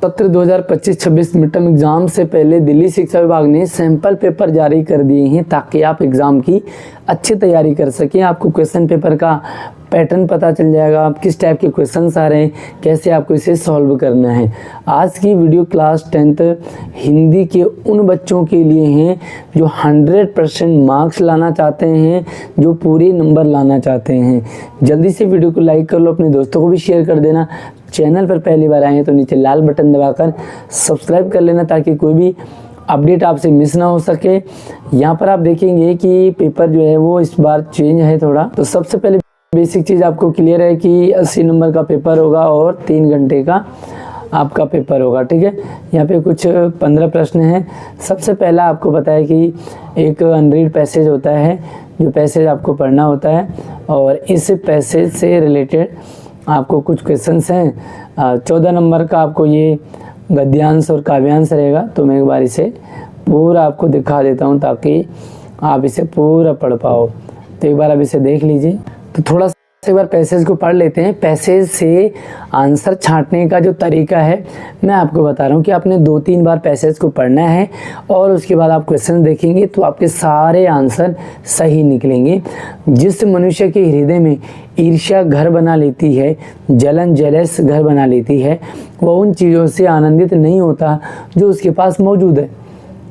सत्र 2025-26 mid term exam से पहले दिल्ली शिक्षा विभाग ने सैंपल पेपर जारी कर दिए हैं ताकि आप एग्ज़ाम की अच्छी तैयारी कर सकें। आपको क्वेश्चन पेपर का पैटर्न पता चल जाएगा, किस टाइप के क्वेश्चंस आ रहे हैं, कैसे आपको इसे सॉल्व करना है। आज की वीडियो क्लास 10th हिंदी के उन बच्चों के लिए हैं जो 100% मार्क्स लाना चाहते हैं, जो पूरे नंबर लाना चाहते हैं। जल्दी से वीडियो को लाइक कर लो, अपने दोस्तों को भी शेयर कर देना। चैनल पर पहली बार आए हैं तो नीचे लाल बटन दबाकर सब्सक्राइब कर लेना ताकि कोई भी अपडेट आपसे मिस ना हो सके। यहाँ पर आप देखेंगे कि पेपर जो है वो इस बार चेंज है थोड़ा। तो सबसे पहले बेसिक चीज़ आपको क्लियर है कि 80 नंबर का पेपर होगा और 3 घंटे का आपका पेपर होगा, ठीक है। यहाँ पे कुछ 15 प्रश्न हैं। सबसे पहला आपको पता है कि एक अनरीड पैसेज होता है, जो पैसेज आपको पढ़ना होता है और इस पैसेज से रिलेटेड आपको कुछ क्वेश्चंस हैं। 14 नंबर का आपको ये गद्यांश और काव्यांश रहेगा। तो मैं एक बार इसे पूरा आपको दिखा देता हूँ ताकि आप इसे पूरा पढ़ पाओ। तो एक बार आप इसे देख लीजिए। तो थोड़ा सा एक बार पैसेज को पढ़ लेते हैं। पैसेज से आंसर छांटने का जो तरीका है मैं आपको बता रहा हूँ कि आपने 2-3 बार पैसेज को पढ़ना है और उसके बाद आप क्वेश्चन देखेंगे तो आपके सारे आंसर सही निकलेंगे। जिस मनुष्य के हृदय में ईर्ष्या घर बना लेती है, जलन जेलस घर बना लेती है, वह उन चीज़ों से आनंदित नहीं होता जो उसके पास मौजूद है।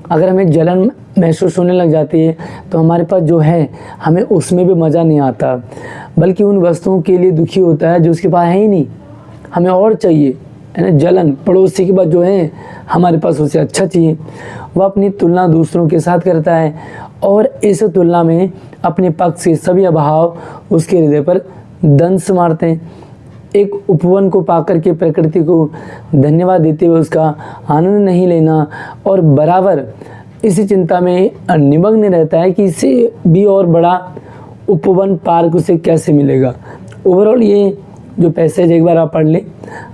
अगर हमें जलन महसूस होने लग जाती है तो हमारे पास जो है हमें उसमें भी मज़ा नहीं आता, बल्कि उन वस्तुओं के लिए दुखी होता है जो उसके पास है ही नहीं, हमें और चाहिए, है ना। जलन पड़ोसी के पास जो है हमारे पास उससे अच्छा चाहिए। वह अपनी तुलना दूसरों के साथ करता है और इस तुलना में अपने पक्ष के सभी अभाव उसके हृदय पर दंश मारते हैं। एक उपवन को पाकर के प्रकृति को धन्यवाद देते हुए उसका आनंद नहीं लेना और बराबर इसी चिंता में निमग्न रहता है कि इससे भी और बड़ा उपवन पार्क उसे कैसे मिलेगा। ओवरऑल ये जो पैसेज एक बार आप पढ़ लें,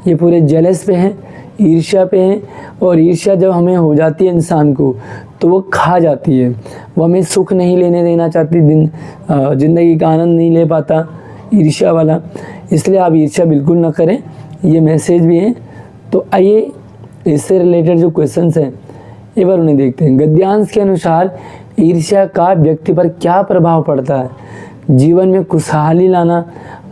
ये पूरे जेलस पे हैं, ईर्ष्या पे हैं। और ईर्ष्या जब हमें हो जाती है इंसान को तो वो खा जाती है, वो हमें सुख नहीं लेने देना चाहती, ज़िंदगी का आनंद नहीं ले पाता ईर्ष्या वाला। इसलिए आप ईर्ष्या बिल्कुल ना करें, ये मैसेज भी है। तो आइए इससे रिलेटेड जो क्वेश्चंस हैं एक बार उन्हें देखते हैं। गद्यांश के अनुसार ईर्ष्या का व्यक्ति पर क्या प्रभाव पड़ता है? जीवन में खुशहाली लाना,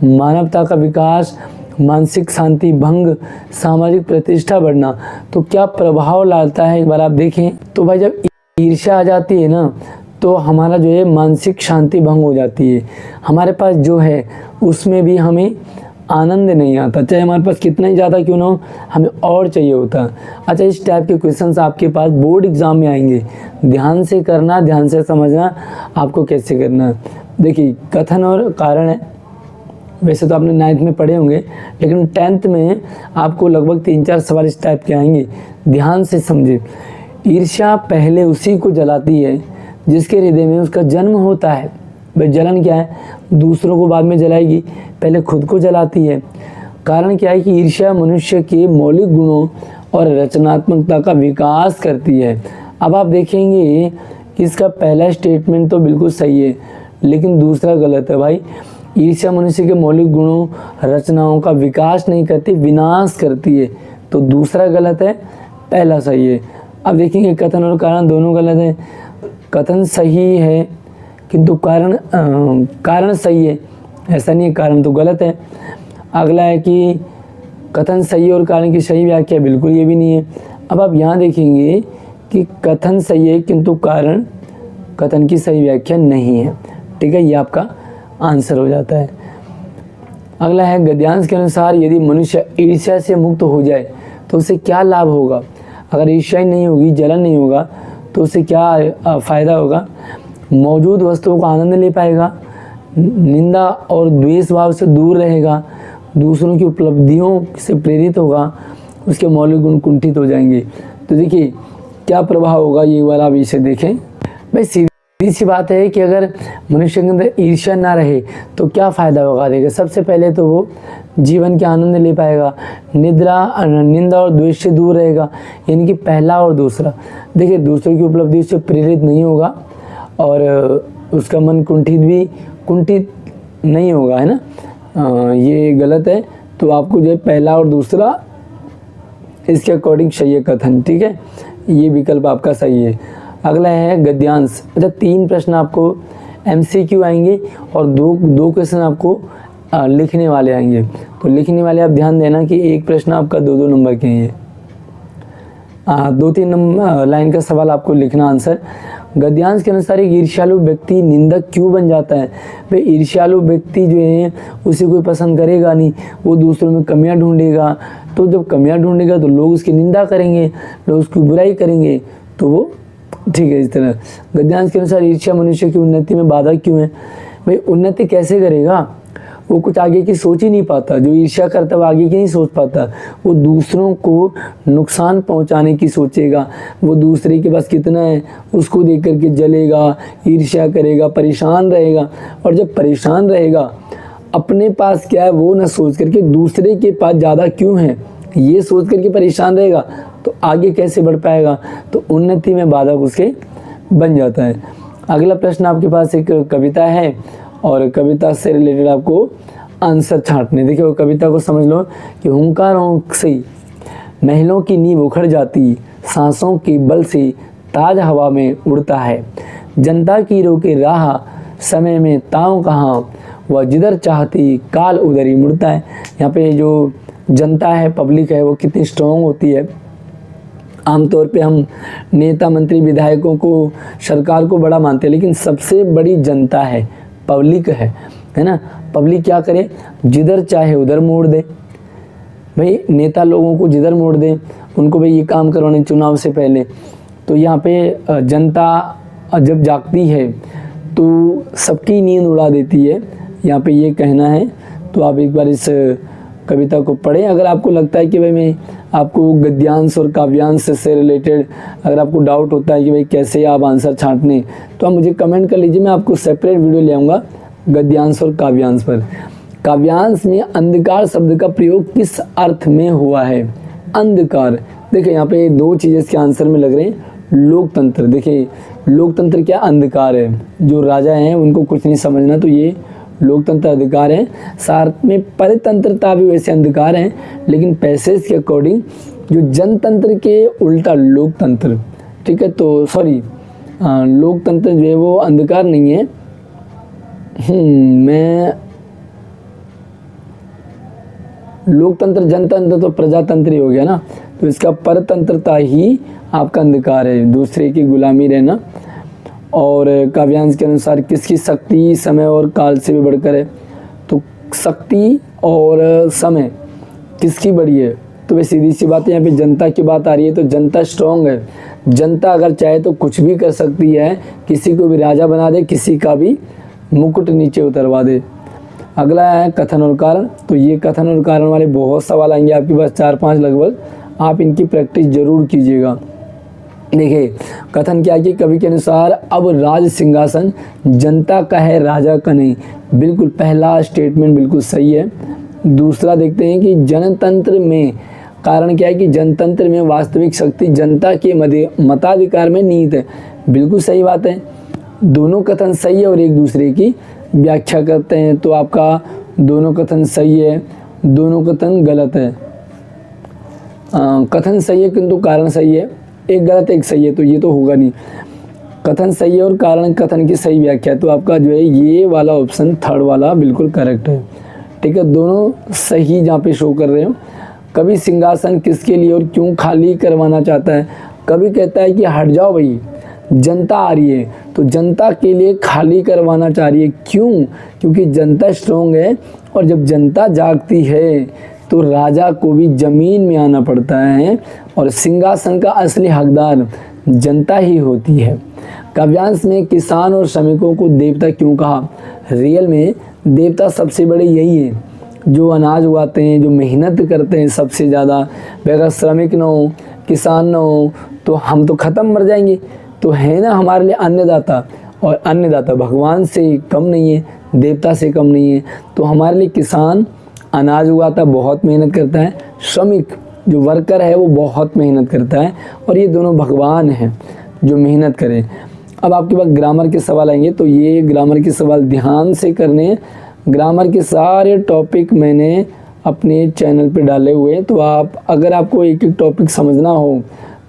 मानवता का विकास, मानसिक शांति भंग, सामाजिक प्रतिष्ठा बढ़ना। तो क्या प्रभाव लाता है एक बार आप देखें। तो भाई जब ईर्ष्या आ जाती है ना तो हमारा जो है मानसिक शांति भंग हो जाती है। हमारे पास जो है उसमें भी हमें आनंद नहीं आता, चाहे हमारे पास कितना ही ज़्यादा क्यों ना हो, हमें और चाहिए होता। अच्छा, इस टाइप के क्वेश्चंस आपके पास बोर्ड एग्जाम में आएंगे। ध्यान से करना, ध्यान से समझना आपको कैसे करना। देखिए, कथन और कारण है, वैसे तो आपने 9th में पढ़े होंगे, लेकिन 10th में आपको लगभग 3-4 सवाल इस टाइप के आएंगे। ध्यान से समझे। ईर्ष्या पहले उसी को जलाती है जिसके हृदय में उसका जन्म होता है। भाई जलन क्या है? दूसरों को बाद में जलाएगी, पहले खुद को जलाती है। कारण क्या है कि ईर्ष्या मनुष्य के मौलिक गुणों और रचनात्मकता का विकास करती है। अब आप देखेंगे कि इसका पहला स्टेटमेंट तो बिल्कुल सही है, लेकिन दूसरा गलत है। भाई ईर्ष्या मनुष्य के मौलिक गुणों रचनाओं का विकास नहीं करती, विनाश करती है। तो दूसरा गलत है, पहला सही है। अब देखेंगे कथन और कारण दोनों गलत है। कथन सही है किंतु कारण सही है, ऐसा नहीं है, कारण तो गलत है। अगला है कि कथन सही है और कारण की सही व्याख्या, बिल्कुल ये भी नहीं है। अब आप यहाँ देखेंगे कि कथन सही है किंतु कारण कथन की सही व्याख्या नहीं है, ठीक है। ये आपका आंसर हो जाता है। अगला है गद्यांश के अनुसार यदि मनुष्य ईर्ष्या से मुक्त हो जाए तो उसे क्या लाभ होगा? अगर ईर्ष्या ही नहीं होगी, जलन नहीं होगा तो उसे क्या फ़ायदा होगा? मौजूद वस्तुओं का आनंद ले पाएगा, निंदा और द्वेष भाव से दूर रहेगा, दूसरों की उपलब्धियों से प्रेरित होगा, उसके मौलिक गुण कुंठित हो जाएंगे। तो देखिए क्या प्रभाव होगा, ये बार आप इसे देखें। भाई सीधी सी बात है कि अगर मनुष्य के अंदर ईर्ष्या ना रहे तो क्या फ़ायदा होगा? देखिए, सबसे पहले तो वो जीवन के आनंद ले पाएगा, निंदा और द्वेष से दूर रहेगा, यानी कि पहला और दूसरा। देखिए, दूसरों की उपलब्धि से प्रेरित नहीं होगा और उसका मन कुंठित नहीं होगा, है ना। ये गलत है। तो आपको जो है पहला और दूसरा इसके अकॉर्डिंग सही है कथन, ठीक है, ये विकल्प आपका सही है। अगला है गद्यांश। अच्छा 3 प्रश्न आपको MCQ आएंगे और दो क्वेश्चन आपको लिखने वाले आएंगे। तो लिखने वाले आप ध्यान देना कि एक प्रश्न आपका 2-2 नंबर के हैं, 2-3 नंबर लाइन का सवाल आपको लिखना आंसर। गद्यांश के अनुसार एक ईर्ष्यालु व्यक्ति निंदक क्यों बन जाता है? भाई ईर्ष्यालु व्यक्ति जो है उसे कोई पसंद करेगा नहीं, वो दूसरों में कमियां ढूंढेगा, तो जब कमियां ढूंढेगा तो लोग उसकी निंदा करेंगे, लोग उसकी बुराई करेंगे, तो वो ठीक है। इस तरह गद्यांश के अनुसार ईर्ष्या मनुष्य की उन्नति में बाधा क्यों है? भाई उन्नति कैसे करेगा, वो कुछ आगे की सोच ही नहीं पाता। जो ईर्ष्या करता है वो आगे की नहीं सोच पाता, वो दूसरों को नुकसान पहुंचाने की सोचेगा, वो दूसरे के पास कितना है उसको देख करके जलेगा, ईर्ष्या करेगा, परेशान रहेगा। और जब परेशान रहेगा अपने पास क्या है वो ना सोच करके दूसरे के पास ज़्यादा क्यों है ये सोच करके परेशान रहेगा, तो आगे कैसे बढ़ पाएगा? तो उन्नति में बाधक उसके बन जाता है। अगला प्रश्न आपके पास एक कविता है और कविता से रिलेटेड आपको आंसर छांटने। देखिए वो कविता को समझ लो कि हुंकारों से महलों की नींव उखड़ जाती, सांसों के बल से ताज हवा में उड़ता है, जनता की रोके राह समय में ताव कहाँ, वह जिधर चाहती काल उधर ही मुड़ता है। यहाँ पे जो जनता है, पब्लिक है, वो कितनी स्ट्रॉन्ग होती है। आमतौर पे हम नेता मंत्री विधायकों को सरकार को बड़ा मानते हैं, लेकिन सबसे बड़ी जनता है, पब्लिक है ना। पब्लिक क्या करे, जिधर चाहे उधर मोड़ दे। भाई नेता लोगों को जिधर मोड़ दे, उनको भाई ये काम करवाने चुनाव से पहले। तो यहाँ पे जनता जब जागती है तो सबकी नींद उड़ा देती है, यहाँ पे ये कहना है। तो आप एक बार इस कविता को पढ़ें। अगर आपको लगता है कि भाई मैं आपको गद्यांश और काव्यांश से रिलेटेड अगर आपको डाउट होता है कि भाई कैसे आप आंसर छांटने, तो आप मुझे कमेंट कर लीजिए, मैं आपको सेपरेट वीडियो ले आऊँगा गद्यांश और काव्यांश पर। काव्यांश में अंधकार शब्द का प्रयोग किस अर्थ में हुआ है? अंधकार, देखिए यहाँ पे 2 चीज़ें इसके आंसर में लग रहे हैं। लोकतंत्र, देखिए लोकतंत्र क्या अंधकार है, जो राजा हैं उनको कुछ नहीं समझना, तो ये लोकतंत्र अधिकार है। साथ में परितंत्रता भी वैसे अंधकार है, लेकिन पैसेज के अकॉर्डिंग जो जनतंत्र के उल्टा लोकतंत्र, ठीक है। तो सॉरी लोकतंत्र जो है वो अंधकार नहीं है। मैं लोकतंत्र जनतंत्र तो प्रजातंत्र ही हो गया ना, तो इसका परतंत्रता ही आपका अंधकार है, दूसरे की गुलामी रहना। और काव्यांश के अनुसार किसकी शक्ति समय और काल से भी बढ़कर है? तो शक्ति और समय किसकी बड़ी है? तो वे सीधी सी बात है, यहाँ पे जनता की बात आ रही है, तो जनता स्ट्रॉन्ग है। जनता अगर चाहे तो कुछ भी कर सकती है, किसी को भी राजा बना दे, किसी का भी मुकुट नीचे उतरवा दे। अगला है कथन और कारण। तो ये कथन और कारण वाले बहुत सवाल आएंगे आपके पास, 4-5 लगभग, आप इनकी प्रैक्टिस जरूर कीजिएगा। देखिए कथन क्या कि कवि के अनुसार अब राज सिंहासन जनता का है राजा का नहीं। बिल्कुल पहला स्टेटमेंट बिल्कुल सही है। दूसरा देखते हैं कि जनतंत्र में कारण क्या है कि जनतंत्र में वास्तविक शक्ति जनता के मताधिकार में निहित है। बिल्कुल सही बात है, दोनों कथन सही है और एक दूसरे की व्याख्या करते हैं। तो आपका दोनों कथन सही है, दोनों कथन गलत है। कथन सही है किंतु कारण सही है, एक गलत एक सही है, तो ये तो होगा नहीं। कथन सही है और कारण कथन की सही व्याख्या, तो आपका जो है ये वाला ऑप्शन थर्ड वाला बिल्कुल करेक्ट है, ठीक है। दोनों सही जहाँ पे शो कर रहे हो। कवि सिंहासन किसके लिए और क्यों खाली करवाना चाहता है? कवि कहता है कि हट जाओ भाई, जनता आ रही है, तो जनता के लिए खाली करवाना चाह रही है। क्यों? क्योंकि जनता स्ट्रॉन्ग है, और जब जनता जागती है तो राजा को भी जमीन में आना पड़ता है, और सिंहासन का असली हकदार जनता ही होती है। काव्यांश में किसान और श्रमिकों को देवता क्यों कहा? रियल में देवता सबसे बड़े यही हैं जो अनाज उगाते हैं, जो मेहनत करते हैं सबसे ज़्यादा। अगर श्रमिक ना हो, किसान ना हो, तो हम तो ख़त्म मर जाएंगे। तो है ना हमारे लिए अन्नदाता, और अन्नदाता भगवान से कम नहीं है, देवता से कम नहीं है। तो हमारे लिए किसान अनाज उगाता, बहुत मेहनत करता है, श्रमिक जो वर्कर है वो बहुत मेहनत करता है, और ये दोनों भगवान हैं जो मेहनत करें। अब आपके पास ग्रामर के सवाल आएंगे, तो ये ग्रामर के सवाल ध्यान से करने। ग्रामर के सारे टॉपिक मैंने अपने चैनल पे डाले हुए हैं। तो आप अगर आपको एक एक टॉपिक समझना हो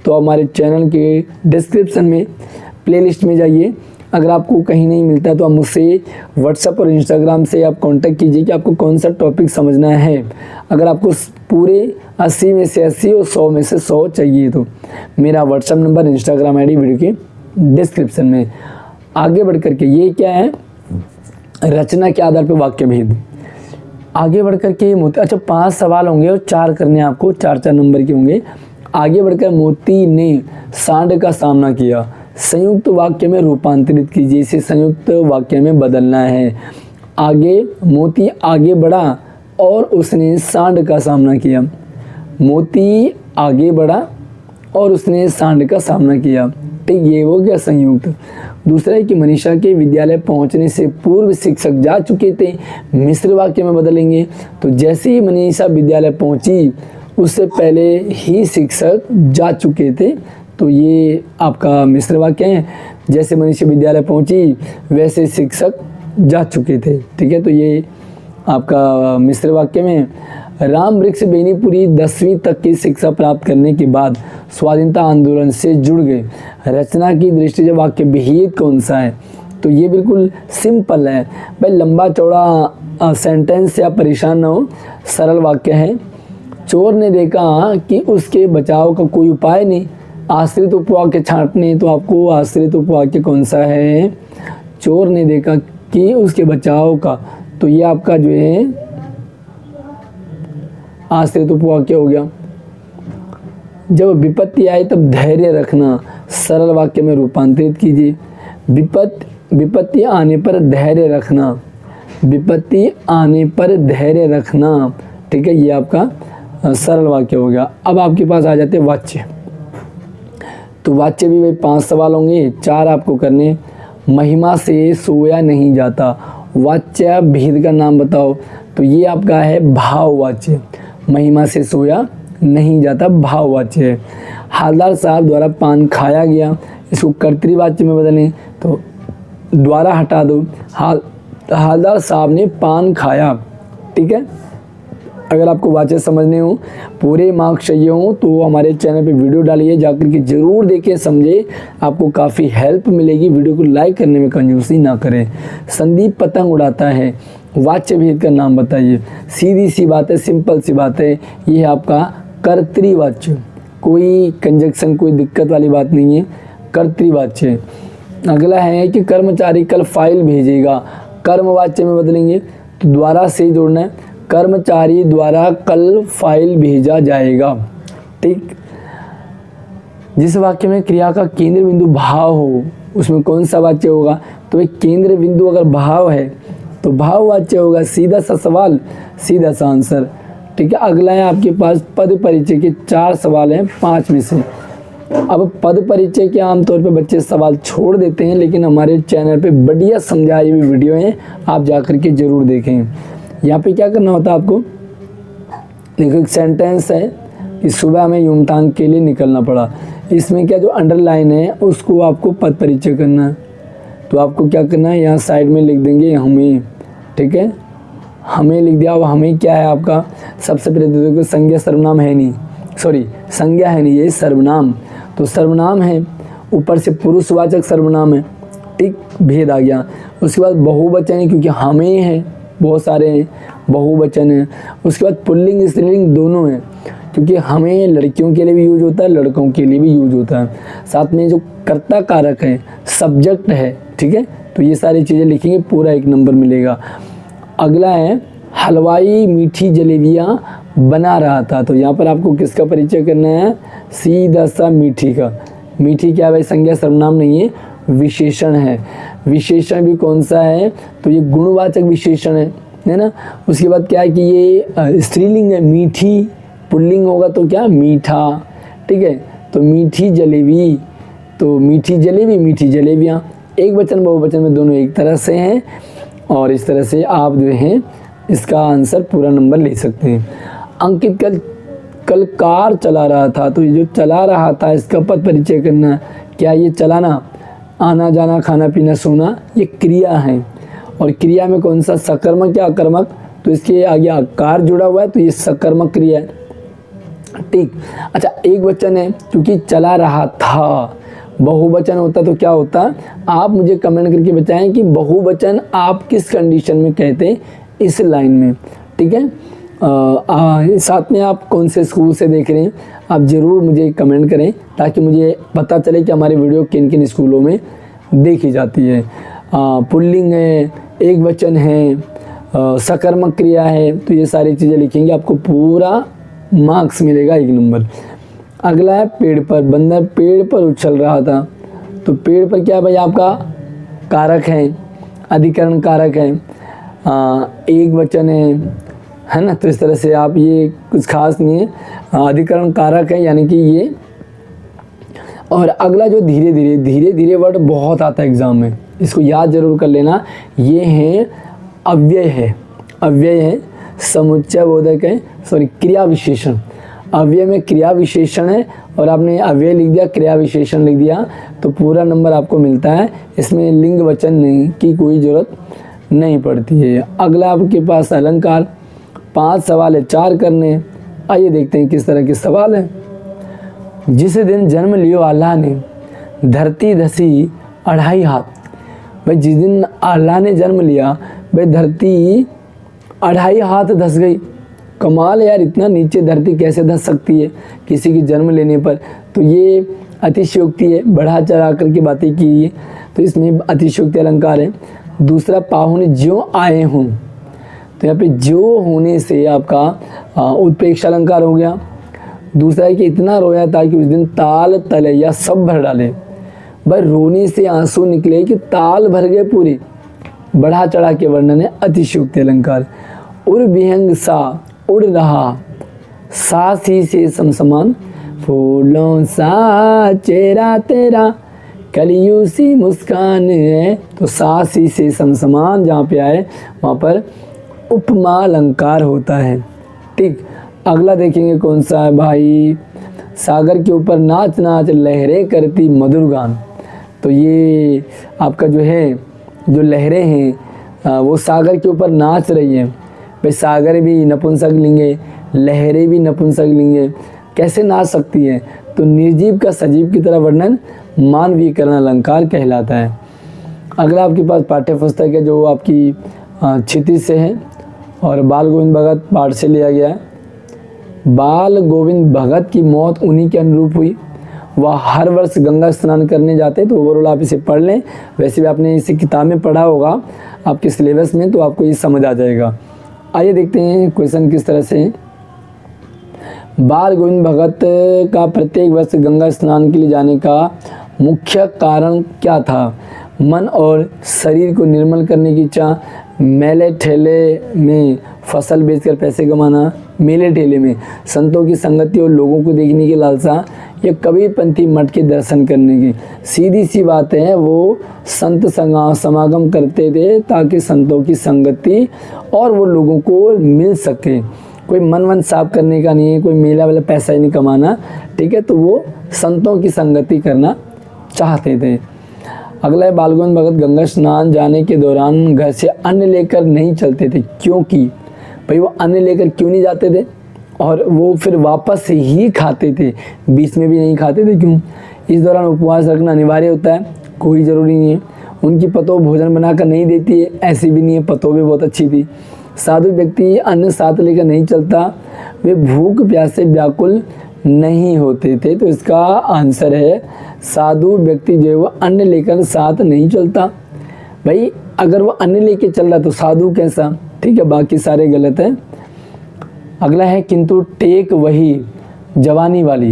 तो हमारे चैनल के डिस्क्रिप्शन में प्लेलिस्ट में जाइए। अगर आपको कहीं नहीं मिलता तो आप मुझसे व्हाट्सएप और इंस्टाग्राम से आप कांटेक्ट कीजिए कि आपको कौन सा टॉपिक समझना है। अगर आपको पूरे 80 में से 80 और 100 में से 100 चाहिए तो मेरा WhatsApp number, Instagram ID video के डिस्क्रिप्शन में। आगे बढ़ करके ये क्या है, रचना के आधार पर वाक्य भेद। आगे बढ़ करके अच्छा 5 सवाल होंगे और 4 करने आपको, 4-4 नंबर के होंगे। आगे बढ़कर मोती ने सांड का सामना किया, संयुक्त वाक्य में रूपांतरित कीजिए, इसे संयुक्त वाक्य में बदलना है। आगे मोती आगे बढ़ा और उसने सांड का सामना किया। मोती आगे बढ़ा और उसने सांड का सामना किया, ठीक, ये हो गया संयुक्त। दूसरा है कि मनीषा के विद्यालय पहुंचने से पूर्व शिक्षक जा चुके थे, मिश्र वाक्य में बदलेंगे। तो जैसे ही मनीषा विद्यालय पहुंची उससे पहले ही शिक्षक जा चुके थे, तो ये आपका मिश्र वाक्य है। जैसे मनीषा विद्यालय पहुंची वैसे शिक्षक जा चुके थे, ठीक है, तो ये आपका मिश्र वाक्य में। राम वृक्ष बेनीपुरी 10वीं तक की शिक्षा प्राप्त करने के बाद स्वाधीनता आंदोलन से जुड़ गए। रचना की दृष्टि से वाक्य विहित कौन सा है? तो ये बिल्कुल सिंपल है भाई, लंबा चौड़ा सेंटेंस से आप परेशान ना हो, सरल वाक्य है। चोर ने देखा कि उसके बचाव का कोई उपाय नहीं, आश्रित उपवाक्य छांटने, तो आपको आश्रित उपवाक्य कौन सा है? चोर ने देखा कि उसके बचाव का, तो ये आपका जो है आश्रित उपवाक्य हो गया। जब विपत्ति आए तब धैर्य रखना, सरल वाक्य में रूपांतरित कीजिए। विपत्ति आने पर धैर्य रखना, विपत्ति आने पर धैर्य रखना, ठीक है, ये आपका सरल वाक्य हो गया। अब आपके पास आ जाते वाच्य। तो वाच्य भी भाई 5 सवाल होंगे, 4 आपको करने। महिमा से सोया नहीं जाता, वाच्य भेद का नाम बताओ। तो ये आपका है भाववाच्य, महिमा से सोया नहीं जाता भाववाच्य है। हालदार साहब द्वारा पान खाया गया, इसको कर्तृवाच्य में बदलें, तो द्वारा हटा दो, हालदार साहब ने पान खाया, ठीक है। अगर आपको वाच्य समझने हो, पूरे मार्क्स चाहिए हो, तो हमारे चैनल पे वीडियो डालिए, जाकर के ज़रूर देखें, समझे, आपको काफ़ी हेल्प मिलेगी। वीडियो को लाइक करने में कंजूसी ना करें। संदीप पतंग उड़ाता है, वाच्य भेद का नाम बताइए। सीधी सी बात है, सिंपल सी बात है, ये है आपका कर्तृवाच्य, कोई कंजक्शन, कोई दिक्कत वाली बात नहीं है, कर्तृवाच्य। अगला है कि कर्मचारी कल फाइल भेजेगा, कर्मवाच्य में बदलेंगे, तो द्वारा से जोड़ना है, कर्मचारी द्वारा कल फाइल भेजा जाएगा, ठीक। जिस वाक्य में क्रिया का केंद्र बिंदु भाव हो उसमें कौन सा वाच्य होगा? तो एक केंद्र बिंदु अगर भाव है तो भाववाच्य होगा। सीधा सा सवाल, सीधा सा आंसर, ठीक है। अगला है आपके पास पद परिचय के 4 सवाल हैं 5 में से। अब पद परिचय के आमतौर पे बच्चे सवाल छोड़ देते हैं, लेकिन हमारे चैनल पे बढ़िया समझाई हुई वीडियो हैं, आप जाकर के ज़रूर देखें। यहाँ पे क्या करना होता है आपको, देखो एक सेंटेंस है कि सुबह में युमतांग के लिए निकलना पड़ा, इसमें क्या जो अंडरलाइन है उसको आपको पद परिचय करना है। तो आपको क्या करना है, यहाँ साइड में लिख देंगे हमें, ठीक है, हमें लिख दिया। अब हमें क्या है आपका, सबसे पहले तो देखो संज्ञा सर्वनाम है नहीं, सॉरी संज्ञा है नहीं, ये सर्वनाम, तो सर्वनाम है, ऊपर से पुरुषवाचक सर्वनाम है, ठीक, भेद आ गया। उसके बाद बहुवचन है, क्योंकि हमें है, बहुत सारे हैं, बहुवचन है। उसके बाद पुल्लिंग स्त्रीलिंग दोनों हैं, क्योंकि हमें लड़कियों के लिए भी यूज होता है, लड़कों के लिए भी यूज होता है। साथ में जो कर्ता कारक है, सब्जेक्ट है, ठीक है, तो ये सारी चीज़ें लिखेंगे, पूरा 1 नंबर मिलेगा। अगला है हलवाई मीठी जलेबियाँ बना रहा था, तो यहाँ पर आपको किसका परिचय करना है, सीधा सा मीठी का। मीठी क्या है भाई, संज्ञा सर्वनाम नहीं है, विशेषण है। विशेषण भी कौन सा है, तो ये गुणवाचक विशेषण है ना। उसके बाद क्या है कि ये स्त्रीलिंग है, मीठी, पुल्लिंग होगा तो क्या, मीठा, ठीक है। तो मीठी जलेबी, तो मीठी जलेबी, मीठी जलेबियाँ, एक वचन बहुवचन में दोनों एक तरह से हैं, और इस तरह से आप जो हैं इसका आंसर पूरा नंबर ले सकते हैं। अंकित कल कार चला रहा था, तो ये जो चला रहा था इसका पद परिचय करना, क्या ये चलाना, आना जाना खाना पीना सोना, ये क्रिया है, और क्रिया में कौन सा सकर्मक या अकर्मक, तो इसके आगे आकार जुड़ा हुआ है, तो ये सकर्मक क्रिया है। ठीक। अच्छा, एक वचन है क्योंकि चला रहा था, बहुवचन होता तो क्या होता, आप मुझे कमेंट करके बताएं कि बहुवचन आप किस कंडीशन में कहते हैं इस लाइन में। ठीक है, साथ में आप कौन से स्कूल से देख रहे हैं आप ज़रूर मुझे कमेंट करें, ताकि मुझे पता चले कि हमारी वीडियो किन किन स्कूलों में देखी जाती है। पुल्लिंग है, एक वचन है, सकर्मक क्रिया है, तो ये सारी चीज़ें लिखेंगे, आपको पूरा मार्क्स मिलेगा 1 नंबर। अगला है पेड़ पर, बंदर पेड़ पर उछल रहा था, तो पेड़ पर क्या है भाई, आपका कारक है, अधिकरण कारक है, एक वचन है ना। तो इस तरह से आप, ये कुछ खास नहीं है, अधिकरण कारक है यानी कि ये। और अगला जो धीरे धीरे वर्ड बहुत आता है एग्जाम में, इसको याद जरूर कर लेना, ये है अव्यय है, समुच्चय बोधक है, सॉरी क्रिया विशेषण। अव्यय में क्रिया विशेषण है और आपने अव्यय लिख दिया, क्रिया विशेषण लिख दिया, तो पूरा नंबर आपको मिलता है। इसमें लिंग वचन नहीं की कोई ज़रूरत नहीं पड़ती है। अगला आपके पास अलंकार, 5 सवाल है, 4 करने। आइए देखते हैं किस तरह के सवाल है। जिस दिन जन्म लियो अल्लाह ने, धरती धसी 2.5 हाथ। भाई जिस दिन अल्लाह ने जन्म लिया, भाई धरती 2.5 हाथ धस गई। कमाल है यार, इतना नीचे धरती कैसे धस सकती है किसी की जन्म लेने पर। तो ये अतिशयोक्ति है, बढ़ा चढ़ा करके बातें की है, तो इसमें अतिशयोक्ति अलंकार है। दूसरा, पाहुन ज्यों आए हों, तो यहाँ पे जो होने से आपका उत्प्रेक्षा अलंकार हो गया। दूसरा है कि इतना रोया था कि उस दिन ताल तलैया सब भर डाले। भाई रोने से आंसू निकले कि ताल भर गए पूरी, बढ़ा चढ़ा के वर्णन है, अतिशयोक्ति अलंकार। उर विहंग सा उड़ रहा, सा सी से समसमान, फूलों सा चेहरा तेरा, कलियू सी मुस्कान है। तो सा सी से समसमान जहाँ पे आए वहाँ पर उपमा अलंकार होता है। ठीक। अगला देखेंगे कौन सा है भाई, सागर के ऊपर नाच नाच लहरें करती मधुर गान। तो ये आपका जो है, जो लहरें हैं वो सागर के ऊपर नाच रही है। भाई सागर भी नपुंसक लिंग है, लहरें भी नपुंसक लिंग है, कैसे नाच सकती है। तो निर्जीव का सजीव की तरह वर्णन मानवीकरण अलंकार कहलाता है। अगला आपके पास पाठ्य पुस्तक है जो आपकी क्षितिज से है और बाल गोविंद भगत पाठ से लिया गया है। बाल गोविंद भगत की मौत उन्हीं के अनुरूप हुई। वह हर वर्ष गंगा स्नान करने जाते, तो ओवरऑल आप इसे पढ़ लें। वैसे भी आपने इसे किताब में पढ़ा होगा आपके सिलेबस में, तो आपको ये समझ आ जाएगा। आइए देखते हैं क्वेश्चन किस तरह से। बाल गोविंद भगत का प्रत्येक वर्ष गंगा स्नान के लिए जाने का मुख्य कारण क्या था? मन और शरीर को निर्मल करने की इच्छा, मेले ठेले में फसल बेचकर पैसे कमाना, मेले ठेले में संतों की संगति और लोगों को देखने की लालसा, या कबीरपंथी मठ के दर्शन करने की। सीधी सी बात है, वो संत समागम करते थे ताकि संतों की संगति और वो लोगों को मिल सके। कोई मन साफ करने का नहीं है, कोई मेला वाला पैसा ही नहीं कमाना, ठीक है। तो वो संतों की संगति करना चाहते थे। अगला है बाल गोविंद भगत गंगा स्नान जाने के दौरान घर से अन्न लेकर नहीं चलते थे, क्योंकि भाई वो अन्न लेकर क्यों नहीं जाते थे, और वो फिर वापस ही खाते थे, बीच में भी नहीं खाते थे। क्यों? इस दौरान उपवास रखना अनिवार्य होता है, कोई ज़रूरी नहीं है। उनकी पतों भोजन बनाकर नहीं देती है, ऐसी भी नहीं है, पतों भी बहुत अच्छी थी। साधु व्यक्ति अन्न साथ लेकर नहीं चलता, वे भूख प्यास से व्याकुल नहीं होते थे। तो इसका आंसर है साधु व्यक्ति जो है वो अन्न लेकर साथ नहीं चलता। भाई अगर वो अन्न लेके चल रहा तो साधु कैसा, ठीक है, बाकी सारे गलत है। अगला है किंतु टेक वही जवानी वाली।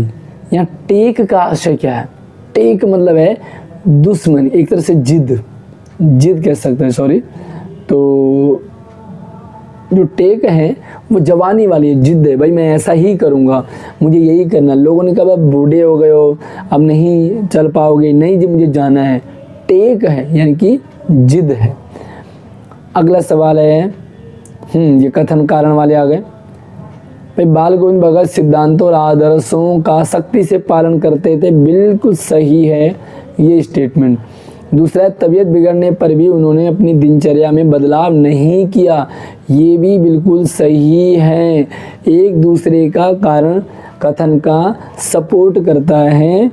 यहाँ टेक का आशय क्या है? टेक मतलब है दुश्मन, एक तरह से जिद कह सकते हैं, सॉरी। तो जो टेक है वो जवानी वाली है, जिद है, भाई मैं ऐसा ही करूँगा, मुझे यही करना। लोगों ने कहा बूढ़े हो गए हो, अब नहीं चल पाओगे, नहीं जी मुझे जाना है। टेक है यानी कि जिद है। अगला सवाल है, ये कथन कारण वाले आ गए। भाई बाल गोविंद भगत सिद्धांतों और आदर्शों का सख्ती से पालन करते थे, बिल्कुल सही है ये स्टेटमेंट। दूसरा है तबीयत बिगड़ने पर भी उन्होंने अपनी दिनचर्या में बदलाव नहीं किया, ये भी बिल्कुल सही है। एक दूसरे का कारण कथन का सपोर्ट करता है,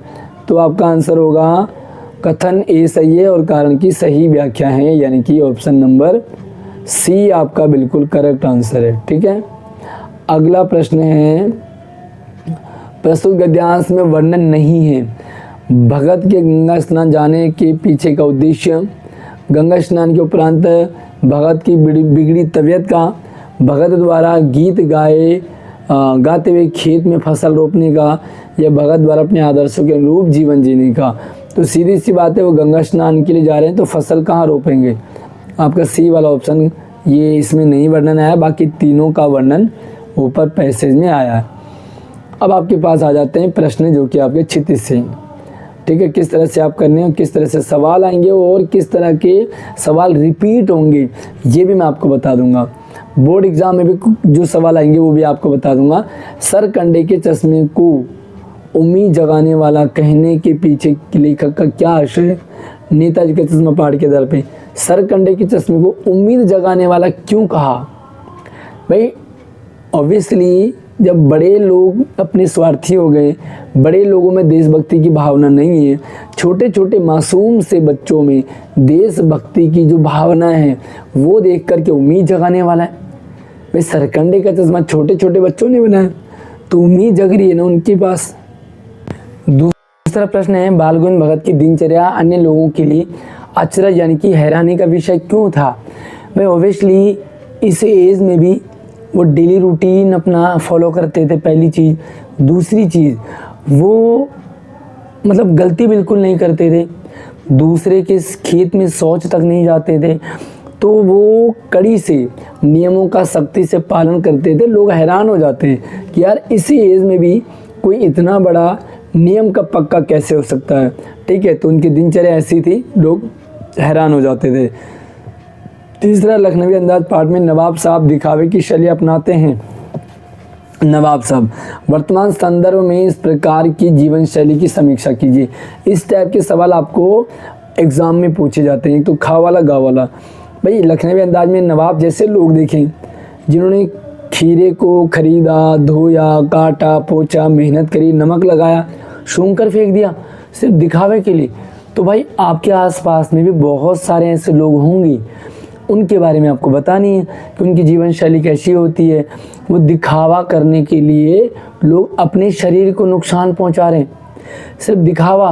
तो आपका आंसर होगा कथन ए सही है और कारण की सही व्याख्या है, यानी कि ऑप्शन नंबर सी आपका बिल्कुल करेक्ट आंसर है। ठीक है, अगला प्रश्न है, प्रस्तुत गद्यांश में वर्णन नहीं है भगत के गंगा स्नान जाने के पीछे का उद्देश्य, गंगा स्नान के उपरांत भगत की बिगड़ी तबीयत का, भगत द्वारा गीत गाते हुए खेत में फसल रोपने का, या भगत द्वारा अपने आदर्शों के अनुरूप जीवन जीने का। तो सीधी सी बात है, वो गंगा स्नान के लिए जा रहे हैं तो फसल कहाँ रोपेंगे। आपका सी वाला ऑप्शन, ये इसमें नहीं वर्णन आया, बाकी तीनों का वर्णन ऊपर पैसेज में आया है। अब आपके पास आ जाते हैं प्रश्न जो कि आपके क्षितिज से, ठीक है, किस तरह से आप करने हैं, किस तरह से सवाल आएंगे और किस तरह के सवाल रिपीट होंगे ये भी मैं आपको बता दूंगा। बोर्ड एग्जाम में भी जो सवाल आएंगे वो भी आपको बता दूंगा। सर कंडे के चश्मे को उम्मीद जगाने वाला कहने के पीछे लेखक का क्या आशय है। नेताजी का चश्मा पहाड़ के दर पे सर कंडे के चश्मे को उम्मीद जगाने वाला क्यों कहा। भाई ऑब्वियसली जब बड़े लोग अपने स्वार्थी हो गए, बड़े लोगों में देशभक्ति की भावना नहीं है, छोटे छोटे मासूम से बच्चों में देशभक्ति की जो भावना है वो देख करके उम्मीद जगाने वाला है। भाई सरकंडे का चश्मा छोटे छोटे बच्चों ने बनाया तो उम्मीद जग रही है ना उनके पास। दूसरा प्रश्न है, बाल गोविंद भगत की दिनचर्या अन्य लोगों के लिए अचरज यानी कि हैरानी का विषय क्यों था। भाई ऑब्वियसली इस एज में भी वो डेली रूटीन अपना फॉलो करते थे, पहली चीज़। दूसरी चीज़ वो मतलब गलती बिल्कुल नहीं करते थे, दूसरे के खेत में शौच तक नहीं जाते थे, तो वो कड़ी से नियमों का सख्ती से पालन करते थे। लोग हैरान हो जाते हैं कि यार इसी एज में भी कोई इतना बड़ा नियम का पक्का कैसे हो सकता है। ठीक है, तो उनकी दिनचर्या ऐसी थी, लोग हैरान हो जाते थे। तीसरा, लखनवी अंदाज पाठ में नवाब साहब दिखावे की शैली अपनाते हैं। नवाब साहब वर्तमान संदर्भ में इस प्रकार की जीवन शैली की समीक्षा कीजिए। इस टाइप के सवाल आपको एग्जाम में पूछे जाते हैं। तो खा वाला गा वाला, भाई लखनवी अंदाज में नवाब जैसे लोग देखें जिन्होंने खीरे को खरीदा, धोया, काटा, पोंछा, मेहनत करी, नमक लगाया, सूंघ कर फेंक दिया सिर्फ दिखावे के लिए, तो भाई आपके आसपास में भी बहुत सारे ऐसे लोग होंगे, उनके बारे में आपको बतानी है कि उनकी जीवन शैली कैसी होती है। वो दिखावा करने के लिए लोग अपने शरीर को नुकसान पहुंचा रहे हैं, सिर्फ दिखावा।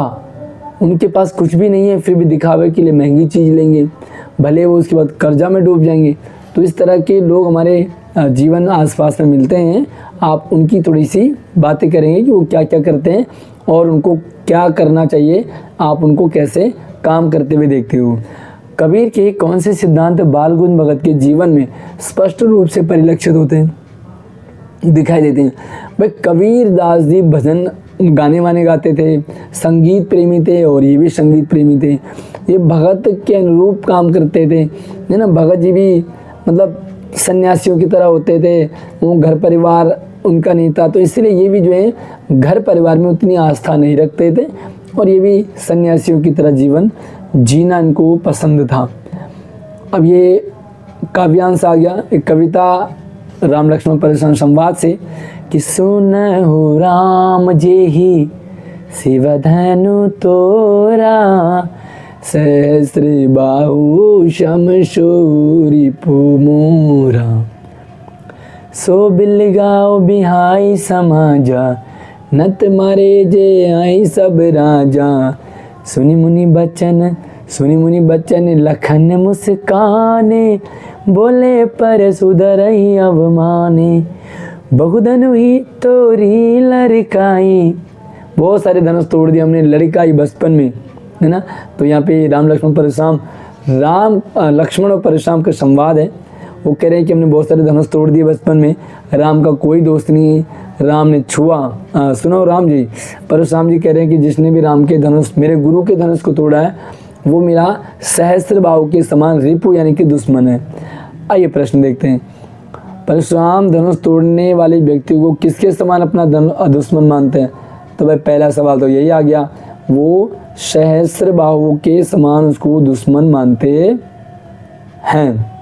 उनके पास कुछ भी नहीं है फिर भी दिखावे के लिए महंगी चीज़ लेंगे, भले वो उसके बाद कर्जा में डूब जाएंगे। तो इस तरह के लोग हमारे जीवन आसपास में मिलते हैं। आप उनकी थोड़ी सी बातें करेंगे कि वो क्या क्या करते हैं और उनको क्या करना चाहिए, आप उनको कैसे काम करते हुए देखते हो। कबीर के कौन से सिद्धांत बाल गोविंद भगत के जीवन में स्पष्ट रूप से परिलक्षित होते हैं, दिखाई देते हैं। भाई कबीर दास जी भजन गाने वाने गाते थे, संगीत प्रेमी थे और ये भी संगीत प्रेमी थे। ये भगत के अनुरूप काम करते थे, है ना। भगत जी भी मतलब सन्यासियों की तरह होते थे, वो घर परिवार उनका नहीं था, तो इसलिए ये भी जो है घर परिवार में उतनी आस्था नहीं रखते थे और ये भी सन्यासियों की तरह जीवन जीना इनको पसंद था। अब ये काव्यांश आ गया, एक कविता राम लक्ष्मण परेशान संवाद से कि सुन हो राम जेहि शिवधनु तोरा, सहस्र बाहु शमशूरी पुमोरा, सो बिलगाओ बिहाई समाजा, नत मारे जे आई सब राजा, सुनी मुनि बचन लखन मुस्काने, बोले पर सुधरई अवमाने, बहुधन हुई तोरी लड़काई। बहुत सारे धनुष तोड़ दिए हमने लड़काई बचपन में, है ना। तो यहाँ पे राम लक्ष्मण और परशुराम का संवाद है। वो कह रहे हैं कि हमने बहुत सारे धनुष तोड़ दिए बचपन में, राम का कोई दोस्त नहीं है, राम ने छुआ। सुनो राम जी, परशुराम जी कह रहे हैं कि जिसने भी राम के धनुष, मेरे गुरु के धनुष को तोड़ा है, वो मेरा सहस्त्र बाहु के समान रिपु यानी कि दुश्मन है। आइए प्रश्न देखते हैं। परशुराम धनुष तोड़ने वाले व्यक्ति को किसके समान अपना दुश्मन मानते हैं। तो भाई पहला सवाल तो यही आ गया, वो सहस्त्र बाहुओं के समान उसको दुश्मन मानते हैं।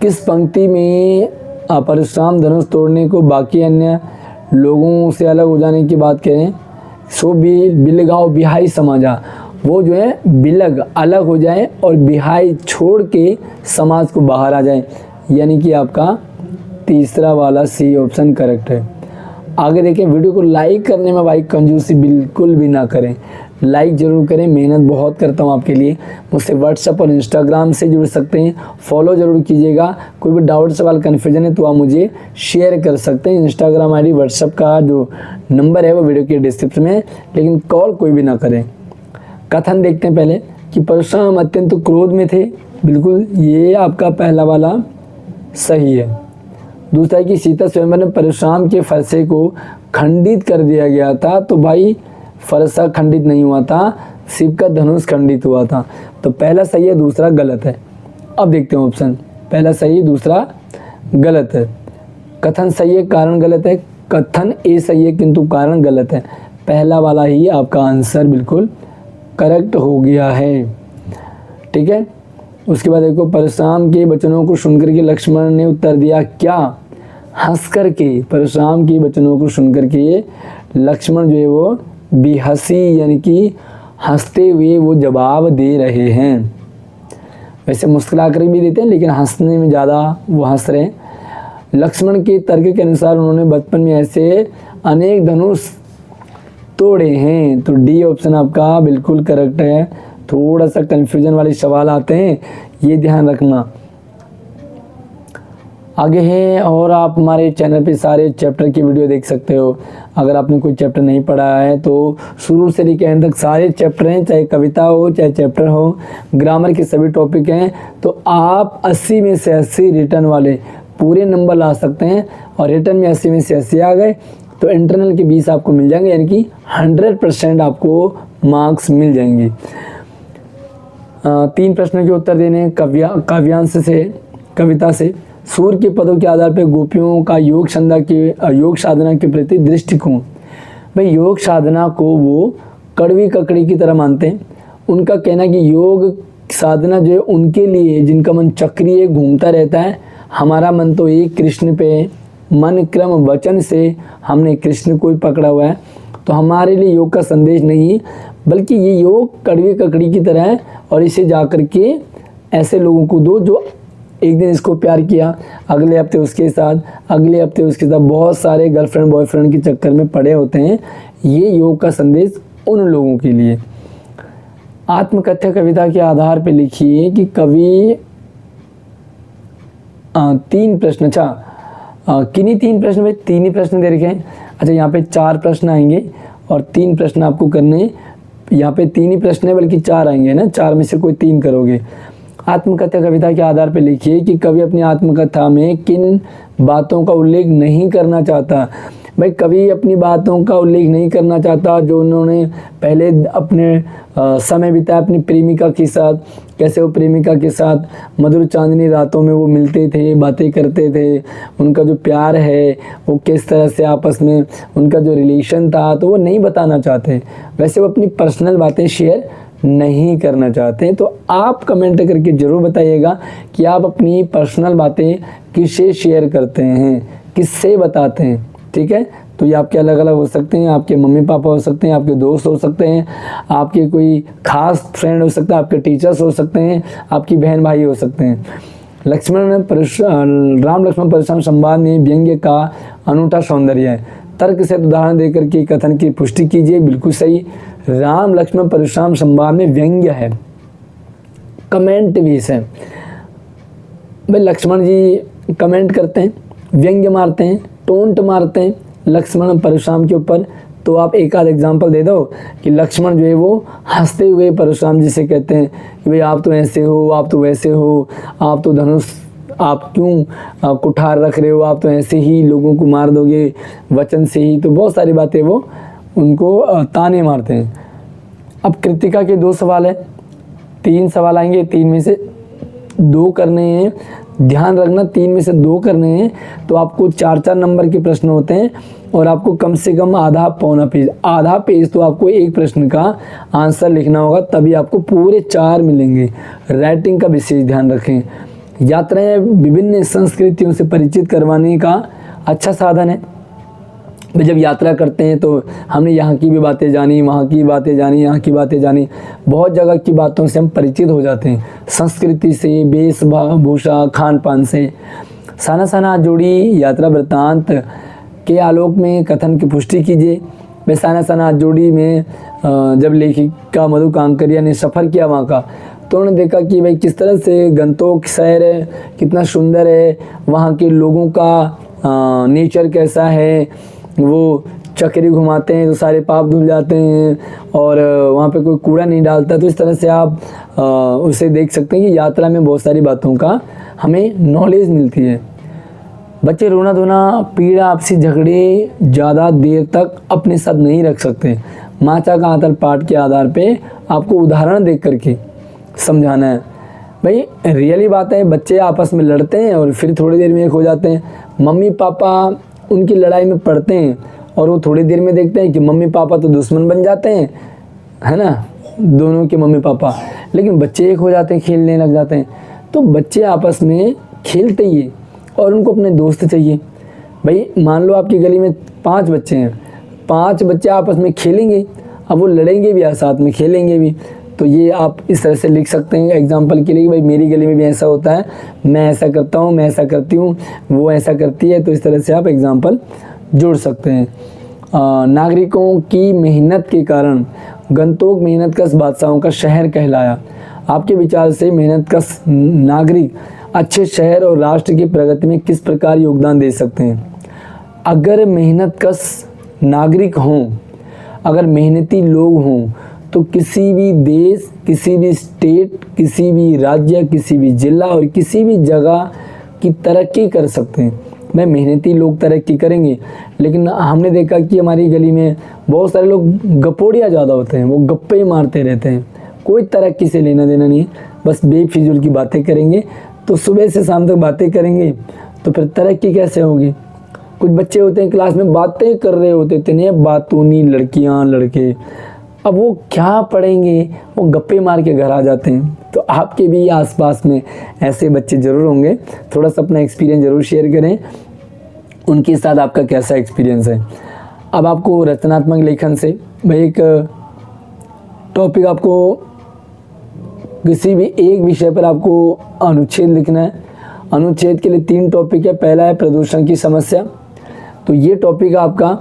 किस पंक्ति में परशुराम धनुष तोड़ने को बाकी अन्य लोगों से अलग हो जाने की बात करें? सो बिलगाओ बिहाई समाजा, वो जो है बिलग अलग हो जाए और बिहाई छोड़ के समाज को बाहर आ जाए, यानी कि आपका तीसरा वाला सी ऑप्शन करेक्ट है। आगे देखें, वीडियो को लाइक करने में भाई कंजूसी बिल्कुल भी ना करें, लाइक ज़रूर करें, मेहनत बहुत करता हूँ आपके लिए। मुझसे व्हाट्सएप और इंस्टाग्राम से जुड़ सकते हैं, फॉलो ज़रूर कीजिएगा। कोई भी डाउट सवाल कन्फ्यूजन है तो आप मुझे शेयर कर सकते हैं। इंस्टाग्राम आईडी व्हाट्सएप का जो नंबर है वो वीडियो के डिस्क्रिप्शन में है, लेकिन कॉल कोई भी ना करें। कथन देखते हैं पहले कि परशुराम अत्यंत क्रोध में थे, बिल्कुल ये आपका पहला वाला सही है। दूसरा है कि सीता स्वयंवर में परशुराम के फरसे को खंडित कर दिया गया था, तो भाई फरसा खंडित नहीं हुआ था, शिव का धनुष खंडित हुआ था। तो पहला सही है, दूसरा गलत है। अब देखते हैं ऑप्शन, पहला सही दूसरा गलत है। कथन सही है, कारण गलत है। कथन ए सही है किंतु कारण गलत है। पहला वाला ही आपका आंसर बिल्कुल करेक्ट हो गया है। ठीक है, उसके बाद देखो, परशुराम के वचनों को सुनकर के लक्ष्मण ने उत्तर दिया क्या? हंस करके। परशुराम के वचनों को सुनकर के लक्ष्मण जो है वो बेहसी यानी कि हंसते हुए वो जवाब दे रहे हैं। वैसे मुस्कुरा कर भी देते हैं, लेकिन हंसने में ज़्यादा वो हंस रहे हैं। लक्ष्मण के तर्क के अनुसार उन्होंने बचपन में ऐसे अनेक धनुष तोड़े हैं, तो डी ऑप्शन आपका बिल्कुल करेक्ट है। थोड़ा सा कन्फ्यूजन वाले सवाल आते हैं, ये ध्यान रखना। आगे है, और आप हमारे चैनल पे सारे चैप्टर की वीडियो देख सकते हो। अगर आपने कोई चैप्टर नहीं पढ़ा है तो शुरू से लेकर एंड तक सारे चैप्टर हैं, चाहे कविता हो चाहे चैप्टर हो, ग्रामर के सभी टॉपिक हैं। तो आप 80 में से 80 रिटर्न वाले पूरे नंबर ला सकते हैं, और रिटर्न में 80 में से 80 आ गए तो इंटरनल के 20 आपको मिल जाएंगे, यानी कि 100% आपको मार्क्स मिल जाएंगे। 3 प्रश्नों के उत्तर देने काव्यांश से, कविता से। सूर्य के पदों के आधार पर गोपियों का योग साधना के प्रति दृष्टिकोण। भाई योग साधना को वो कड़वी ककड़ी की तरह मानते हैं। उनका कहना कि योग साधना जो है उनके लिए जिनका मन चक्रीय घूमता रहता है, हमारा मन तो एक कृष्ण पे, मन क्रम वचन से हमने कृष्ण को ही पकड़ा हुआ है, तो हमारे लिए योग का संदेश नहीं, बल्कि ये योग कड़वी ककड़ी की तरह है, और इसे जाकर के ऐसे लोगों को दो जो एक दिन इसको प्यार किया, अगले हफ्ते उसके साथ, अगले हफ्ते उसके साथ, बहुत सारे गर्लफ्रेंड बॉयफ्रेंड के चक्कर में पड़े होते हैं। ये योग का संदेश उन लोगों के लिए। आत्मकथ्य कविता के आधार पर लिखिए कि कवि 3 प्रश्न, अच्छा किन्हीं 3 प्रश्न में 3 ही प्रश्न दे रखे हैं। अच्छा, यहाँ पे 4 प्रश्न आएंगे और 3 प्रश्न आपको करने, यहाँ पे 3 ही प्रश्न है बल्कि 4 आएंगे ना, 4 में से कोई 3 करोगे। आत्मकथा कविता के आधार पर लिखिए कि कवि अपनी आत्मकथा में किन बातों का उल्लेख नहीं करना चाहता। भाई कवि अपनी बातों का उल्लेख नहीं करना चाहता जो उन्होंने पहले अपने समय बिताया अपनी प्रेमिका के साथ, कैसे वो प्रेमिका के साथ मधुर चांदनी रातों में वो मिलते थे, बातें करते थे, उनका जो प्यार है वो किस तरह से आपस में उनका जो रिलेशन था, तो वो नहीं बताना चाहते। वैसे वो अपनी पर्सनल बातें शेयर नहीं करना चाहते। तो आप कमेंट करके ज़रूर बताइएगा कि आप अपनी पर्सनल बातें किससे शेयर करते हैं, किससे बताते हैं। ठीक है, तो ये आपके अलग अलग हो सकते हैं, आपके मम्मी पापा हो सकते हैं, आपके दोस्त हो सकते हैं, आपके कोई खास फ्रेंड हो सकता है, आपके टीचर्स हो सकते हैं, आपकी बहन भाई हो सकते हैं। राम लक्ष्मण परशुराम संवाद में व्यंग्य का अनूठा सौंदर्य है। तर्क से उदाहरण देकर के कथन की पुष्टि कीजिए। बिल्कुल सही, राम लक्ष्मण परशुराम संवाद में व्यंग्य है, कमेंट भी है। भाई लक्ष्मण जी कमेंट करते हैं, व्यंग्य मारते हैं, टोंट मारते हैं लक्ष्मण परशुराम के ऊपर। तो आप एक आध एग्जाम्पल दे दो कि लक्ष्मण जो है वो हंसते हुए परशुराम जी से कहते हैं कि भाई आप तो ऐसे हो, आप तो वैसे हो, आप तो धनुष आप क्यों कुठार रख रहे हो, आप तो ऐसे ही लोगों को मार दोगे वचन से ही। तो बहुत सारी बातें वो उनको ताने मारते हैं। अब कृतिका के 2 सवाल है, 3 सवाल आएंगे, 3 में से 2 करने हैं। ध्यान रखना 3 में से 2 करने हैं तो आपको 4-4 नंबर के प्रश्न होते हैं और आपको कम से कम आधा पेज तो आपको एक प्रश्न का आंसर लिखना होगा, तभी आपको पूरे 4 मिलेंगे। राइटिंग का विशेष ध्यान रखें। यात्राएं विभिन्न संस्कृतियों से परिचित करवाने का अच्छा साधन है। जब यात्रा करते हैं तो हमने यहाँ की भी बातें जानी, वहाँ की बातें जानी, यहाँ की बातें जानी, बहुत जगह की बातों से हम परिचित हो जाते हैं, संस्कृति से, वेशभूषा, खान पान से। साना साना जोड़ी यात्रा वृत्तांत के आलोक में कथन की पुष्टि कीजिए। मैं साना साना जोड़ी में जब लेखिका मधु कांकरिया ने सफ़र किया वहाँ का, तो उन्होंने देखा कि भाई किस तरह से गंतोक शहर है, कितना सुंदर है, वहाँ के लोगों का नेचर कैसा है, वो चक्री घुमाते हैं तो सारे पाप धुल जाते हैं और वहाँ पे कोई कूड़ा नहीं डालता। तो इस तरह से आप उसे देख सकते हैं कि यात्रा में बहुत सारी बातों का हमें नॉलेज मिलती है। बच्चे रोना धोना, पीड़ा, आपसी झगड़े ज़्यादा देर तक अपने साथ नहीं रख सकते। माचा का आतर पाठ के आधार पे आपको उदाहरण देख करके समझाना है। भाई रियली बात है, बच्चे आपस में लड़ते हैं और फिर थोड़ी देर में एक हो जाते हैं। मम्मी पापा उनकी लड़ाई में पड़ते हैं और वो थोड़ी देर में देखते हैं कि मम्मी पापा तो दुश्मन बन जाते हैं, है ना, दोनों के मम्मी पापा, लेकिन बच्चे एक हो जाते हैं, खेलने लग जाते हैं। तो बच्चे आपस में खेलते ही है और उनको अपने दोस्त चाहिए। भाई मान लो आपकी गली में 5 बच्चे हैं, 5 बच्चे आपस में खेलेंगे, अब वो लड़ेंगे भी और साथ में खेलेंगे भी। तो ये आप इस तरह से लिख सकते हैं एग्जाम्पल के लिए कि भाई मेरी गली में भी ऐसा होता है, मैं ऐसा करता हूँ, मैं ऐसा करती हूँ, वो ऐसा करती है। तो इस तरह से आप एग्जाम्पल जोड़ सकते हैं। नागरिकों की मेहनत के कारण गंतोक मेहनतकश बादशाहों का शहर कहलाया। आपके विचार से मेहनतकश नागरिक अच्छे शहर और राष्ट्र की प्रगति में किस प्रकार योगदान दे सकते हैं? अगर मेहनतकश नागरिक हों, अगर मेहनती लोग हों, तो किसी भी देश, किसी भी स्टेट, किसी भी राज्य, किसी भी जिला और किसी भी जगह की तरक्की कर सकते हैं। मैं मेहनती लोग तरक्की करेंगे, लेकिन हमने देखा कि हमारी गली में बहुत सारे लोग गपोड़िया ज़्यादा होते हैं, वो गप्पे मारते रहते हैं, कोई तरक्की से लेना देना नहीं, बस बेफिजूल की बातें करेंगे। तो सुबह से शाम तक बातें करेंगे तो फिर तरक्की कैसे होगी? कुछ बच्चे होते हैं क्लास में बातें कर रहे होते, इतने बातूनी लड़कियाँ लड़के, अब वो क्या पढ़ेंगे, वो गप्पे मार के घर आ जाते हैं। तो आपके भी आसपास में ऐसे बच्चे ज़रूर होंगे। थोड़ा सा अपना एक्सपीरियंस ज़रूर शेयर करें, उनके साथ आपका कैसा एक्सपीरियंस है। अब आपको रचनात्मक लेखन से भाई एक टॉपिक, आपको किसी भी एक विषय पर आपको अनुच्छेद लिखना है। अनुच्छेद के लिए 3 टॉपिक है। पहला है प्रदूषण की समस्या, तो ये टॉपिक आपका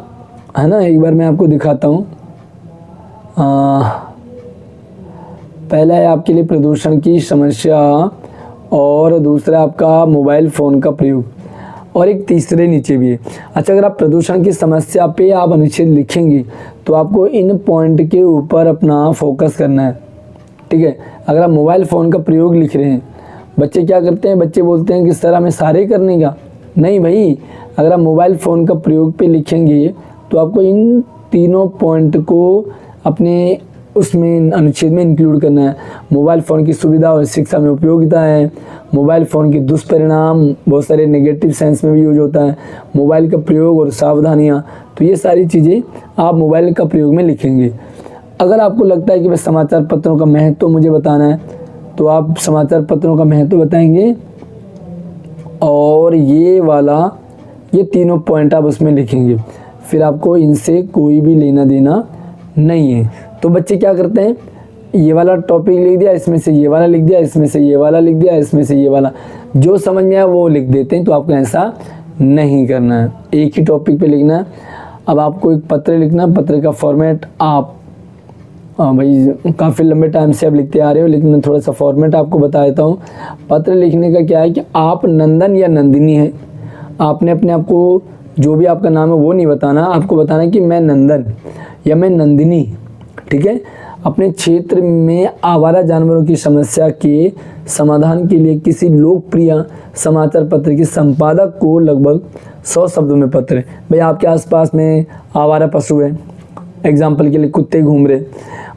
है ना, एक बार मैं आपको दिखाता हूँ। पहला है आपके लिए प्रदूषण की समस्या और दूसरा आपका मोबाइल फ़ोन का प्रयोग और एक तीसरे नीचे भी है। अच्छा, अगर आप प्रदूषण की समस्या पे आप अनुच्छेद लिखेंगे तो आपको इन पॉइंट के ऊपर अपना फोकस करना है, ठीक है। अगर आप मोबाइल फ़ोन का प्रयोग लिख रहे हैं, बच्चे क्या करते हैं, बच्चे बोलते हैं कि सर हमें सारे करने का नहीं भाई, अगर आप मोबाइल फ़ोन का प्रयोग पे लिखेंगे तो आपको इन तीनों पॉइंट को अपने उसमें अनुच्छेद में इंक्लूड करना है। मोबाइल फ़ोन की सुविधा और शिक्षा में उपयोगिता है, मोबाइल फ़ोन के दुष्परिणाम, बहुत सारे नेगेटिव सेंस में भी यूज होता है, मोबाइल का प्रयोग और सावधानियाँ, तो ये सारी चीज़ें आप मोबाइल का प्रयोग में लिखेंगे। अगर आपको लगता है कि बस समाचार पत्रों का महत्व तो मुझे बताना है, तो आप समाचार पत्रों का महत्व बताएंगे और ये तीनों पॉइंट आप उसमें लिखेंगे। फिर आपको इनसे कोई भी लेना देना नहीं है। तो बच्चे क्या करते हैं, ये वाला टॉपिक लिख दिया, इसमें से ये वाला लिख दिया, इसमें से ये वाला लिख दिया, इसमें से ये वाला, जो समझ में आया वो लिख देते हैं। तो आपको ऐसा नहीं करना है, एक ही टॉपिक पे लिखना है। अब आपको एक पत्र लिखना, पत्र का फॉर्मेट आप भाई काफ़ी लंबे टाइम से आप लिखते आ रहे हो, लेकिन मैं थोड़ा सा फॉर्मेट आपको बता देता हूँ। पत्र लिखने का क्या है कि आप नंदन या नंदिनी हैं, आपने अपने आप को जो भी आपका नाम है वो नहीं बताना, आपको बताना है कि मैं नंदन या मैं नंदिनी, ठीक है। अपने क्षेत्र में आवारा जानवरों की समस्या के समाधान के लिए किसी लोकप्रिय समाचार पत्र के संपादक को लगभग 100 शब्दों में पत्र। भाई आपके आसपास में आवारा पशु है, एग्जाम्पल के लिए कुत्ते घूम रहे,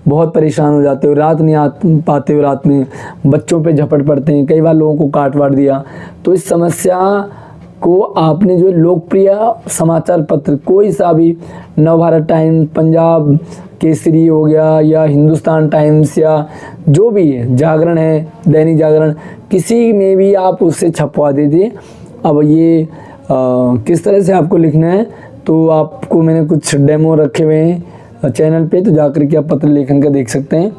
बहुत परेशान हो जाते हो, रात नहीं आ पाते हो, रात में बच्चों पे झपट पड़ते हैं, कई बार लोगों को काट वाट दिया। तो इस समस्या को आपने जो लोकप्रिय समाचार पत्र कोई सा भी, नवभारत टाइम्स, पंजाब केसरी हो गया, या हिंदुस्तान टाइम्स, या जो भी है, जागरण है, दैनिक जागरण, किसी में भी आप उससे छपवा दीजिए। अब ये किस तरह से आपको लिखना है, तो आपको मैंने कुछ डेमो रखे हुए हैं चैनल पे, तो जाकर के आप पत्र लेखन का देख सकते हैं।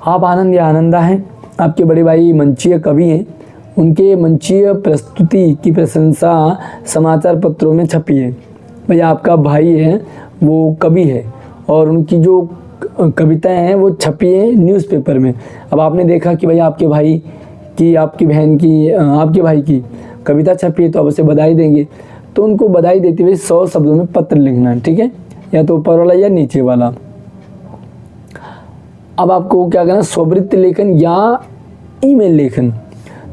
आप आनंद या आनंदा हैं, आपके बड़े भाई मंचीय कवि हैं, उनके मंचीय प्रस्तुति की प्रशंसा समाचार पत्रों में छपी है। भाई आपका भाई है वो कवि है और उनकी जो कविताएं हैं वो छपी है न्यूज़पेपर में। अब आपने देखा कि भाई आपके भाई की, आपकी बहन की, आपके भाई की कविता छपी है, तो आप उसे बधाई देंगे। तो उनको बधाई देते हुए 100 शब्दों में पत्र लिखना है, ठीक है, या तो ऊपर वाला या नीचे वाला। अब आपको क्या करना, स्ववृत्ति लेखन या ईमेल लेखन,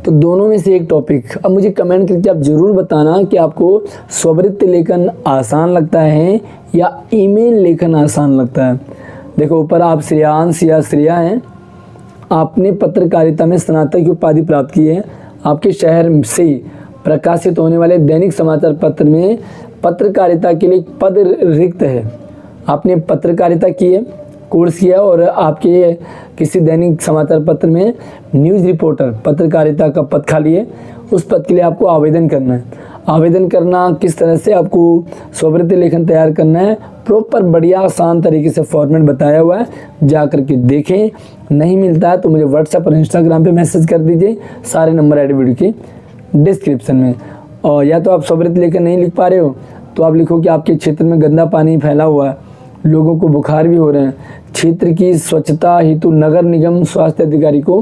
तो दोनों में से एक टॉपिक। अब मुझे कमेंट करके आप ज़रूर बताना कि आपको स्ववृत्ति लेखन आसान लगता है या ईमेल लेखन आसान लगता है। देखो ऊपर आप श्रेयांश या श्रेया हैं, आपने पत्रकारिता में स्नातक की उपाधि प्राप्त की है। आपके शहर से प्रकाशित होने वाले दैनिक समाचार पत्र में पत्रकारिता के लिए पद रिक्त है। आपने पत्रकारिता की है, कोर्स किया, और आपके किसी दैनिक समाचार पत्र में न्यूज़ रिपोर्टर पत्रकारिता का पद खाली है, उस पद के लिए आपको आवेदन करना है। आवेदन करना किस तरह से, आपको स्ववृत्ति लेखन तैयार करना है, प्रॉपर बढ़िया आसान तरीके से फॉर्मेट बताया हुआ है, जा कर के देखें। नहीं मिलता है तो मुझे व्हाट्सएप और इंस्टाग्राम पे मैसेज कर दीजिए, सारे नंबर ऐड वीडियो के डिस्क्रिप्शन में। और या तो आप स्ववृत्ति लेखन नहीं लिख पा रहे हो तो आप लिखो कि आपके क्षेत्र में गंदा पानी फैला हुआ है, लोगों को बुखार भी हो रहे हैं, क्षेत्र की स्वच्छता हेतु नगर निगम स्वास्थ्य अधिकारी को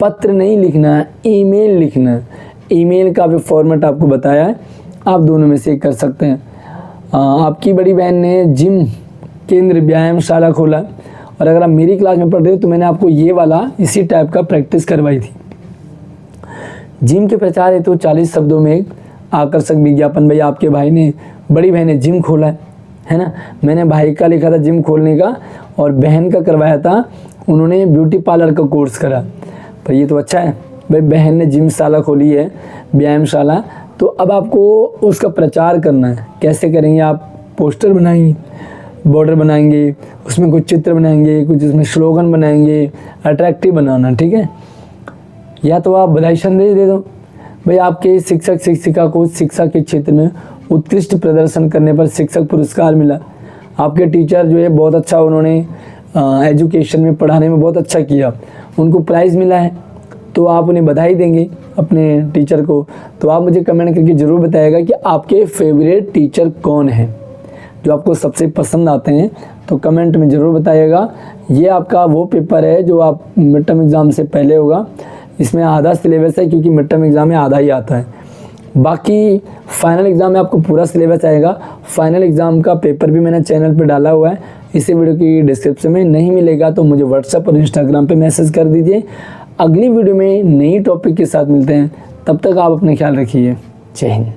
पत्र नहीं लिखना है, ईमेल लिखना है। ईमेल का भी फॉर्मेट आपको बताया है, आप दोनों में से कर सकते हैं। आपकी बड़ी बहन ने जिम केंद्र व्यायामशाला खोला, और अगर आप मेरी क्लास में पढ़ रहे हो तो मैंने आपको ये वाला इसी टाइप का प्रैक्टिस करवाई थी। जिम के प्रचार हेतु 40 शब्दों में एक आकर्षक विज्ञापन। भाई आपके भाई ने, बड़ी बहन ने जिम खोला है ना, मैंने भाई का लिखा था जिम खोलने का, और बहन का करवाया था उन्होंने ब्यूटी पार्लर का कोर्स करा। पर ये तो अच्छा है, भाई बहन ने जिम शाला खोली है, व्यायामशाला, तो अब आपको उसका प्रचार करना है। कैसे करेंगे आप, पोस्टर बनाएंगे, बॉर्डर बनाएंगे, उसमें कुछ चित्र बनाएंगे, कुछ उसमें स्लोगन बनाएंगे, अट्रैक्टिव बनाना, ठीक है। या तो आप बधाई संदेश दे दो, भाई आपके शिक्षक शिक्षिका को शिक्षा के क्षेत्र में उत्कृष्ट प्रदर्शन करने पर शिक्षक पुरस्कार मिला। आपके टीचर जो है बहुत अच्छा, उन्होंने एजुकेशन में, पढ़ाने में बहुत अच्छा किया, उनको प्राइज़ मिला है, तो आप उन्हें बधाई देंगे अपने टीचर को। तो आप मुझे कमेंट करके ज़रूर बताइएगा कि आपके फेवरेट टीचर कौन है, जो आपको सबसे पसंद आते हैं, तो कमेंट में ज़रूर बताइएगा। ये आपका वो पेपर है जो आप मिड टर्म एग्ज़ाम से पहले होगा। इसमें आधा सिलेबस है, क्योंकि मिड टर्म एग्ज़ाम में आधा ही आता है, बाकी फाइनल एग्ज़ाम में आपको पूरा सिलेबस आएगा। फाइनल एग्ज़ाम का पेपर भी मैंने चैनल पे डाला हुआ है, इसी वीडियो की डिस्क्रिप्शन में। नहीं मिलेगा तो मुझे व्हाट्सएप और इंस्टाग्राम पे मैसेज कर दीजिए। अगली वीडियो में नई टॉपिक के साथ मिलते हैं, तब तक आप अपना ख्याल रखिए। जय हिंद।